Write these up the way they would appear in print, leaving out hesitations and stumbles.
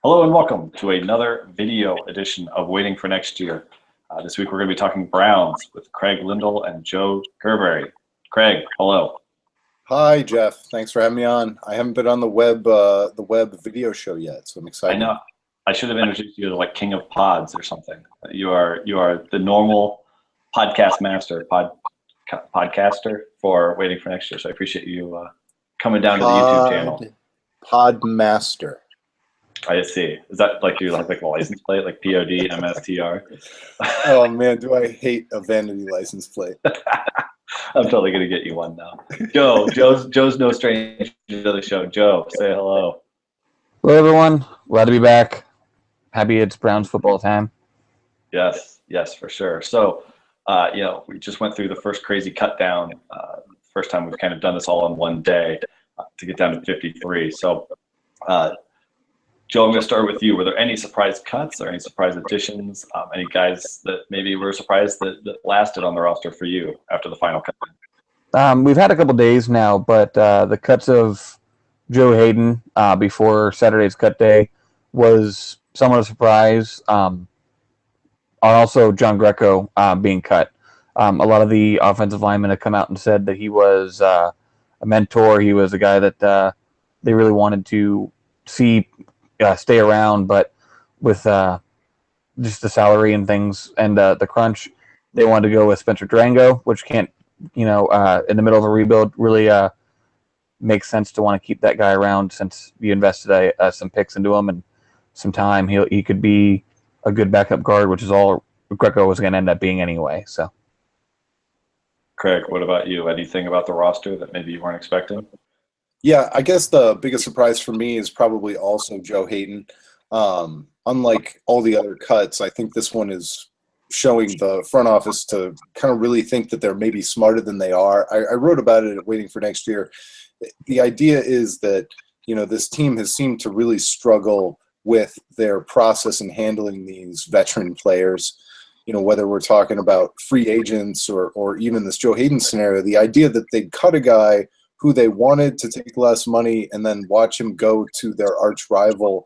Hello and welcome to another video edition of Waiting for Next Year. This week we're going to be talking Browns with Craig Lyndall and Joe Gerberry. Craig, hello. Hi, Jeff. Thanks for having me on. I haven't been on the web video show yet, so I'm excited. I know. I should have introduced you as like King of Pods or something. You are the normal podcast master, podcaster for Waiting for Next Year. So I appreciate you coming down to the YouTube channel. Podmaster. I see. Is that like you like a license plate, like PODMSTR? Oh man, do I hate a vanity license plate? I'm totally gonna get you one now. Joe's no stranger to the show. Joe, say hello. Hello, everyone. Glad to be back. Happy it's Browns football time. Yes, for sure. So, we just went through the first crazy cut down. First time we've kind of done this all in one day to get down to 53. So, Joe, I'm going to start with you. Were there any surprise cuts or any surprise additions? Any guys that maybe were surprised that lasted on the roster for you after the final cut? We've had a couple days now, but the cuts of Joe Hayden before Saturday's cut day was somewhat a surprise. Also, John Greco being cut. A lot of the offensive linemen have come out and said that he was a mentor. He was a guy that they really wanted to see stay around, but with just the salary and things and the crunch, they wanted to go with Spencer Drango, which can't, in the middle of a rebuild, really makes sense to want to keep that guy around since you invested some picks into him and some time. He could be a good backup guard, which is all Greco was going to end up being anyway. So, Craig, what about you? Anything about the roster that maybe you weren't expecting? Yeah, I guess the biggest surprise for me is probably also Joe Hayden. Unlike all the other cuts, I think this one is showing the front office to kind of really think that they're maybe smarter than they are. I wrote about it at Waiting for Next Year. The idea is that, this team has seemed to really struggle with their process in handling these veteran players. Whether we're talking about free agents or even this Joe Hayden scenario, the idea that they'd cut a guy who they wanted to take less money and then watch him go to their arch rival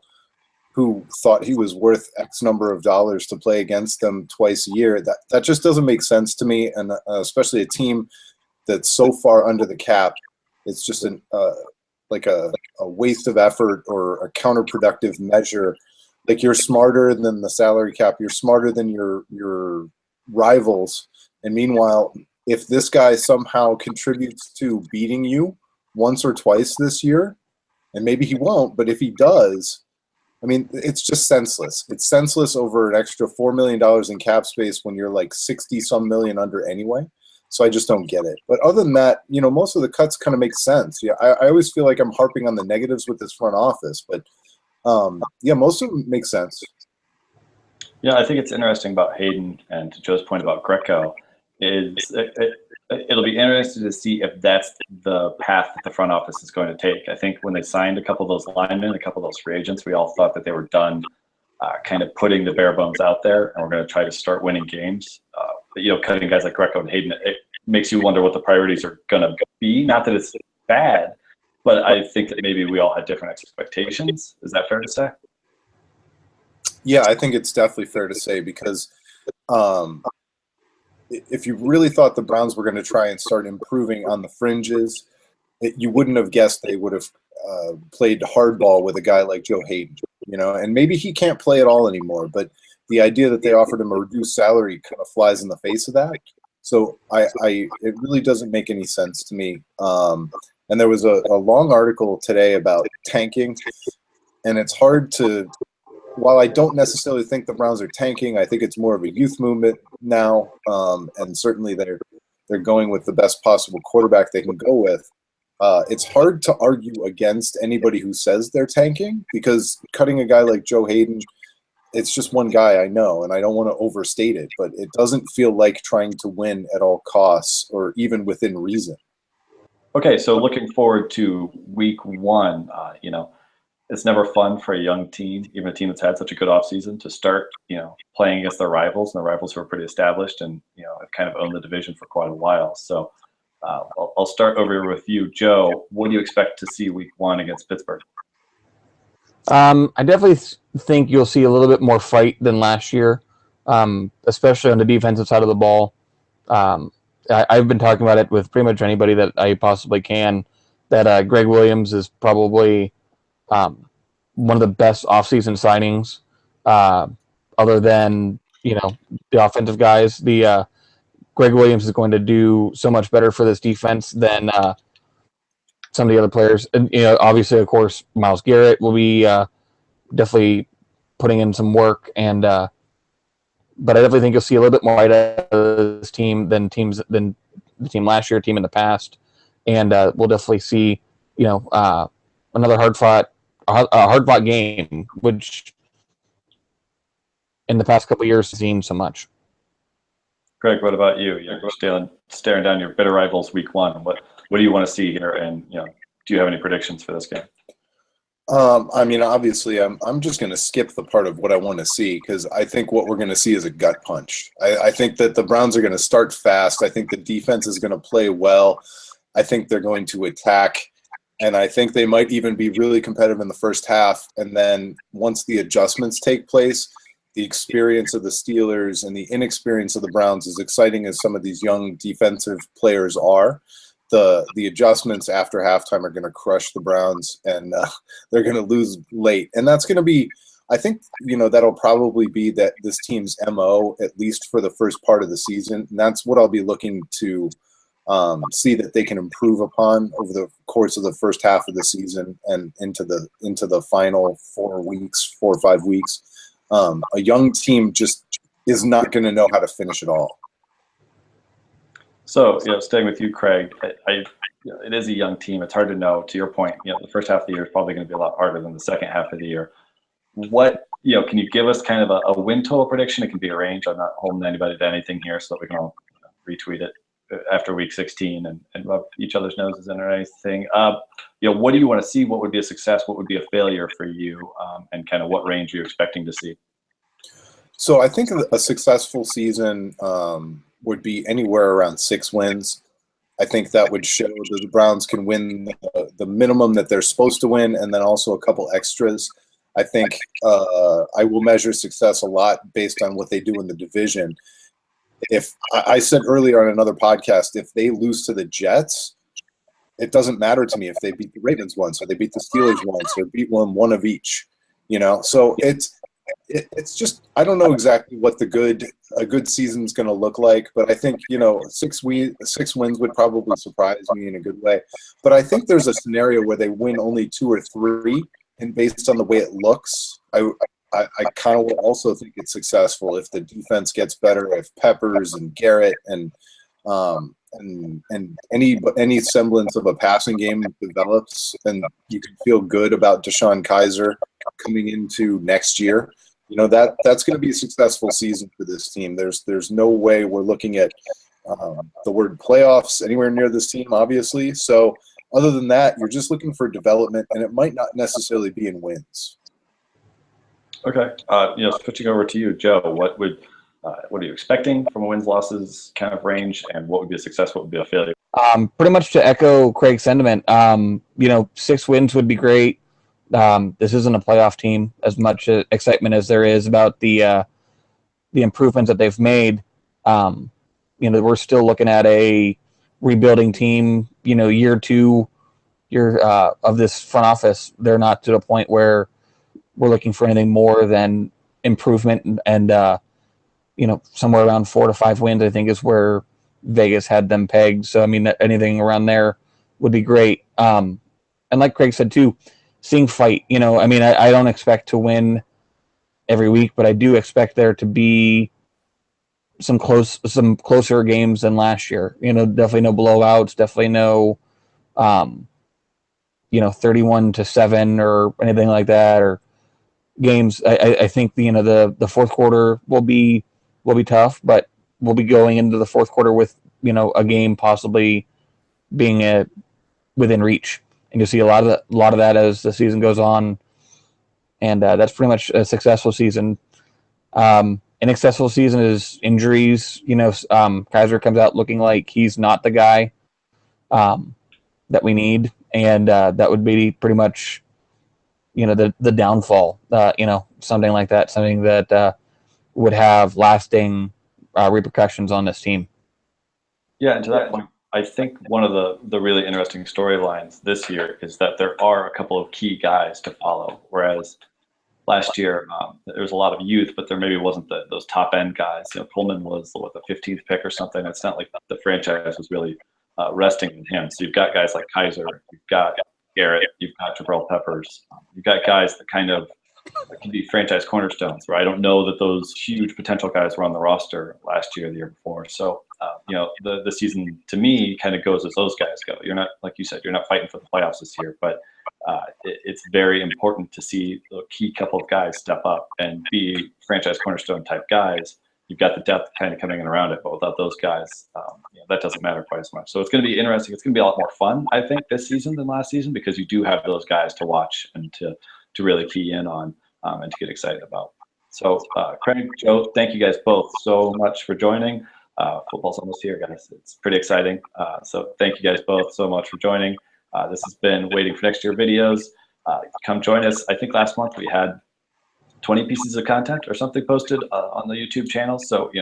who thought he was worth X number of dollars to play against them twice a year. That just doesn't make sense to me, and especially a team that's so far under the cap. It's just a waste of effort or a counterproductive measure. Like, you're smarter than the salary cap. You're smarter than your rivals. And meanwhile, if this guy somehow contributes to beating you once or twice this year, and maybe he won't, but if he does, I mean, it's just senseless. It's senseless over an extra $4 million in cap space when you're like 60-some million under anyway. So I just don't get it. But other than that, most of the cuts kind of make sense. Yeah, I always feel like I'm harping on the negatives with this front office, but most of them make sense. Yeah, I think it's interesting about Hayden, and to Joe's point about Greco, it'll be interesting to see if that's the path that the front office is going to take. I think when they signed a couple of those linemen, a couple of those free agents, we all thought that they were done kind of putting the bare bones out there, and we're going to try to start winning games. But, cutting guys like Greco and Hayden, it makes you wonder what the priorities are going to be. Not that it's bad, but I think that maybe we all had different expectations. Is that fair to say? Yeah, I think it's definitely fair to say, because if you really thought the Browns were going to try and start improving on the fringes, you wouldn't have guessed they would have played hardball with a guy like Joe Hayden, and maybe he can't play at all anymore, but the idea that they offered him a reduced salary kind of flies in the face of that. So it really doesn't make any sense to me. And there was a long article today about tanking, and it's hard to, while I don't necessarily think the Browns are tanking, I think it's more of a youth movement now, and certainly they're going with the best possible quarterback they can go with. It's hard to argue against anybody who says they're tanking, because cutting a guy like Joe Hayden, it's just one guy, I know, and I don't want to overstate it, but it doesn't feel like trying to win at all costs or even within reason. Okay, so looking forward to week one, it's never fun for a young team, even a team that's had such a good offseason, to start, playing against their rivals, and the rivals who are pretty established and, have kind of owned the division for quite a while. So I'll start over here with you, Joe. What do you expect to see week one against Pittsburgh? I definitely think you'll see a little bit more fight than last year, especially on the defensive side of the ball. I've been talking about it with pretty much anybody that I possibly can, that Greg Williams is probably one of the best offseason signings, other than the offensive guys. The Greg Williams is going to do so much better for this defense than some of the other players. And obviously, of course, Myles Garrett will be definitely putting in some work, and but I definitely think you'll see a little bit more right out of this team than the team last year, team in the past, and we'll definitely see another hard fought game, which in the past couple of years seen so much. Greg, what about you? You're staring down your bitter rivals week one. What do you want to see here? And do you have any predictions for this game? I mean, obviously, I'm just going to skip the part of what I want to see, because I think what we're going to see is a gut punch. I think that the Browns are going to start fast. I think the defense is going to play well. I think they're going to attack, and I think they might even be really competitive in the first half. And then once the adjustments take place, the experience of the Steelers and the inexperience of the Browns, as exciting as some of these young defensive players are, the adjustments after halftime are going to crush the Browns, and they're going to lose late. And that's going to be, I think, that'll probably be that this team's MO, at least for the first part of the season. And that's what I'll be looking to see that they can improve upon over the course of the first half of the season and into the final 4 or 5 weeks. A young team just is not going to know how to finish it all. So, staying with you, Craig, it is a young team. It's hard to know. To your point, the first half of the year is probably going to be a lot harder than the second half of the year. What, can you give us kind of a win total prediction? It can be a range. I'm not holding anybody to anything here, so that we can all retweet it after week 16 and rub each other's noses in or anything. What do you want to see? What would be a success? What would be a failure for you? And kind of what range are you expecting to see? So I think a successful season would be anywhere around 6 wins. I think that would show that the Browns can win the minimum that they're supposed to win, and then also a couple extras. I think I will measure success a lot based on what they do in the division. If I said earlier on another podcast, if they lose to the Jets, it doesn't matter to me if they beat the Ravens once or they beat the Steelers once or beat one of each. So it's just, I don't know exactly what a good season is going to look like, but I think 6 wins would probably surprise me in a good way. But I think there's a scenario where they win only 2 or 3, and based on the way it looks, I kind of will also think it's successful if the defense gets better, if Peppers and Garrett and any semblance of a passing game develops, and you can feel good about Deshaun Kaiser coming into next year. That's going to be a successful season for this team. There's no way we're looking at the word playoffs anywhere near this team, obviously. So other than that, you're just looking for development, and it might not necessarily be in wins. Okay. Switching over to you, Joe, what are you expecting from a wins losses kind of range, and what would be a success? What would be a failure? Pretty much to echo Craig's sentiment. 6 wins would be great. This isn't a playoff team. As much excitement as there is about the improvements that they've made, we're still looking at a rebuilding team. Year 2 of this front office, they're not to the point where we're looking for anything more than improvement, and somewhere around 4 to 5 wins, I think, is where Vegas had them pegged. So anything around there would be great. And like Craig said too, seeing fight. I don't expect to win every week, but I do expect there to be some closer games than last year. Definitely no blowouts. Definitely no 31-7 or anything like that, or games. I think the fourth quarter will be tough, but we'll be going into the fourth quarter with a game possibly being within reach, and you'll see a lot of that as the season goes on, and that's pretty much a successful season. An successful season is injuries. Kaiser comes out looking like he's not the guy that we need, and that would be pretty much the downfall, something like that, something that would have lasting repercussions on this team. Yeah, and to that point, I think one of the really interesting storylines this year is that there are a couple of key guys to follow, whereas last year there was a lot of youth, but there maybe wasn't those top end guys. Coleman was the 15th pick or something. It's not like the franchise was really resting with him. So you've got guys like Kaiser, you've got Garrett, you've got Jabril Peppers, you've got guys that kind of can be franchise cornerstones. Where I don't know that those huge potential guys were on the roster last year, or the year before. So the season to me kind of goes as those guys go. You're not, like you said, you're not fighting for the playoffs this year, but it's very important to see the key couple of guys step up and be franchise cornerstone type guys. You've got the depth kind of coming in around it, but without those guys, that doesn't matter quite as much. So it's going to be interesting. It's going to be a lot more fun, I think, this season than last season, because you do have those guys to watch and to really key in on and to get excited about. So Craig, Joe, thank you guys both so much for joining. Football's almost here, guys. It's pretty exciting. So thank you guys both so much for joining. This has been Waiting for Next Year videos. Come join us. I think last month we had 20 pieces of content or something posted on the YouTube channel. So,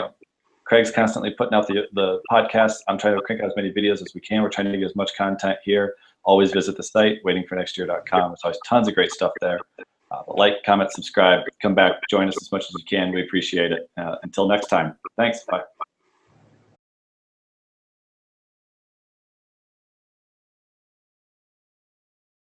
Craig's constantly putting out the podcast. I'm trying to crank out as many videos as we can. We're trying to get as much content here. Always visit the site, waitingfornextyear.com. There's always tons of great stuff there. Like, comment, subscribe, come back, join us as much as you can. We appreciate it. Until next time. Thanks. Bye.